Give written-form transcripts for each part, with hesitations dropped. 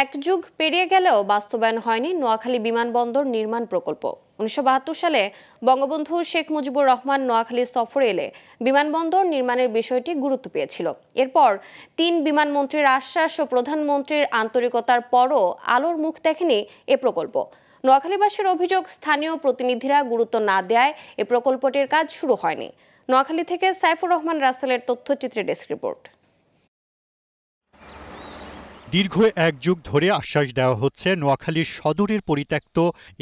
এক যুগ পেরিয়ে গেলেও বাস্তবায়ন হয়নি নোয়াখালী বিমানবন্দর নির্মাণ প্রকল্প। 1972 সালে বঙ্গবন্ধু শেখ মুজিবুর রহমান নোয়াখালী সফরে এলে বিমানবন্দর নির্মাণের বিষয়টি গুরুত্ব পেয়েছিল। এরপর 3 বিমানমন্ত্রীর আশ্বাস ও প্রধানমন্ত্রীর আন্তরিকতার পরও আলোর মুখ দেখেনি এ প্রকল্প। নোয়াখালীবাসীর অভিযোগ, স্থানীয় প্রতিনিধিরা গুরুত্ব না দেয়ায় এ প্রকল্পটির কাজ শুরু হয়নি। নোয়াখালী থেকে সাইফুর রহমান রাসেলের তথ্যচিত্রে ডেস্ক রিপোর্ট। দীর্ঘ এক যুগ ধরে আশ্বাস দেওয়া হচ্ছে নোয়াখালীর সদরের পরিত্যক্ত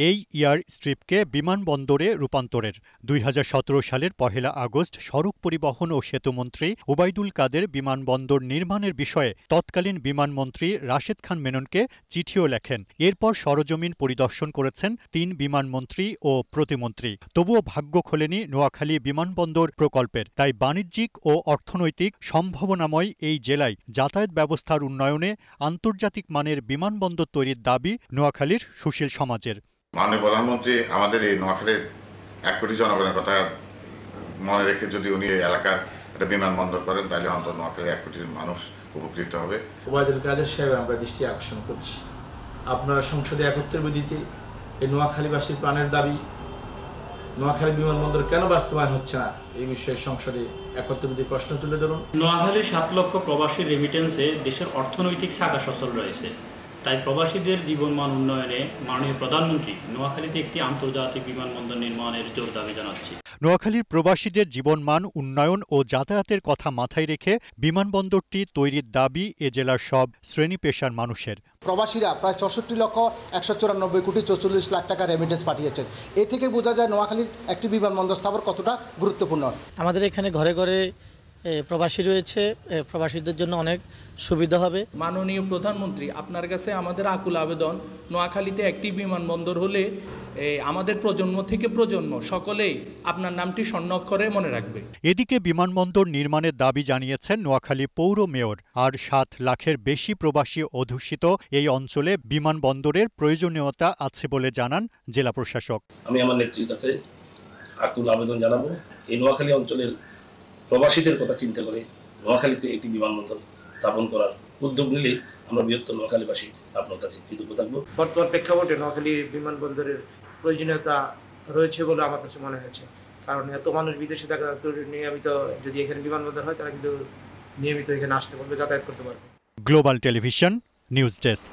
এই এয়ার স্ট্রিপকে বিমানবন্দরে রূপান্তরের। 2017 সালের 1 আগস্ট সড়ক পরিবহন ও সেতুমন্ত্রী ওবায়দুল কাদের বিমানবন্দর নির্মাণের বিষয়ে তৎকালীন বিমানমন্ত্রী রাশেদ খান মেননকে চিঠিও লেখেন। এরপর সরজমিন পরিদর্শন করেছেন 3 বিমানমন্ত্রী ও প্রতিমন্ত্রী। তবুও ভাগ্য খোলেনি নোয়াখালী বিমানবন্দর প্রকল্পের। তাই বাণিজ্যিক ও অর্থনৈতিক সম্ভাবনাময় এই জেলায় যাতায়াত ব্যবস্থার উন্নয়নে আন্তর্জাতিক মানের বিমানবন্দর তৈরির দাবি নোয়াখালীর সুশীল সমাজের। মাননীয় প্রধানমন্ত্রী আমাদের এই নোয়াখালীর 1 কোটি জনগণের কথা মনে রেখে যদি উনি এই এলাকার একটা বিমানবন্দর করেন, তাহলে অন্তত নোয়াখালীর 1 কোটি মানুষ উপকৃত হবে। ওবায়দুল কাদের সাহেব আমরা দৃষ্টি আকর্ষণ করছি, আপনারা সংসদে 71 বিধিতে এই নোয়াখালীবাসীর প্রাণের দাবি নোয়াখালী বিমানবন্দর কেন বাস্তবায়ন হচ্ছে না, এই বিষয়ে সংসদে 71 বিধি প্রশ্ন তুলে ধরুন। নোয়াখালীর 7 লক্ষ প্রবাসী রেমিটেন্সে দেশের অর্থনৈতিক শাখা সচল রয়েছে। তাই প্রবাসীদের জীবনমান উন্নয়নে মাননীয় প্রধানমন্ত্রী নোয়াখালীতে একটি আন্তর্জাতিক বিমানবন্দর নির্মাণের জোর দাবি জানাচ্ছি। নোয়াখালীর প্রবাসীদের জীবনমান উন্নয়ন ও যাতায়াতের কথা মাথায় রেখে বিমানবন্দরটি তৈরির দাবি এ জেলার সব শ্রেণী পেশার মানুষের। প্রবাসীরা প্রায় 64,194,44,00,000 টাকা রেমিটেন্স পাঠিয়েছেন। এ থেকে বোঝা যায় নোয়াখালীর একটি বিমানবন্দর স্থাপন কতটা গুরুত্বপূর্ণ। আমাদের এখানে ঘরে ঘরে প্রবাসী রয়েছে, প্রবাসীদের জন্য অনেক সুবিধা হবে। মাননীয় প্রধানমন্ত্রী, আপনার কাছে আমাদের আকুল আবেদন, নোয়াখালীতে একটি বিমানবন্দর হলে আমাদের প্রজন্ম থেকে প্রজন্ম সকলেই আপনার নামটি স্বর্ণাক্ষরে মনে রাখবে। এদিকে বিমানবন্দর নির্মাণের দাবি জানিয়েছেন নোয়াখালী পৌর মেয়র। আর 7 লাখের বেশি প্রবাসী অধ্যুষিত এই অঞ্চলে বিমানবন্দরের প্রয়োজনীয়তা আছে বলে জানান জেলা প্রশাসক। আমি আমার নেত্রীর কাছে আকুল আবেদন জানাবো, এই নোয়াখালী অঞ্চলের প্রবাসীদের কথা চিন্তা করে নোয়াখালীতে একটি বিমানবন্দর স্থাপন করার উদ্যোগ নিলে আমরা বৃহত্তর নোয়াখালীবাসী আপনার কাছে কৃতজ্ঞ থাকবো। বর্তমান প্রেক্ষাপটে নোয়াখালী বিমানবন্দরের প্রয়োজনীয়তা রয়েছে বলে আমার কাছে মনে হয়েছে, কারণ এত মানুষ বিদেশে থাকা নিয়মিত যদি এখানে বিমানবন্দর হয় তারা কিন্তু নিয়মিত এখানে আসতে পারবে, যাতায়াত করতে পারবে। Global television news desk.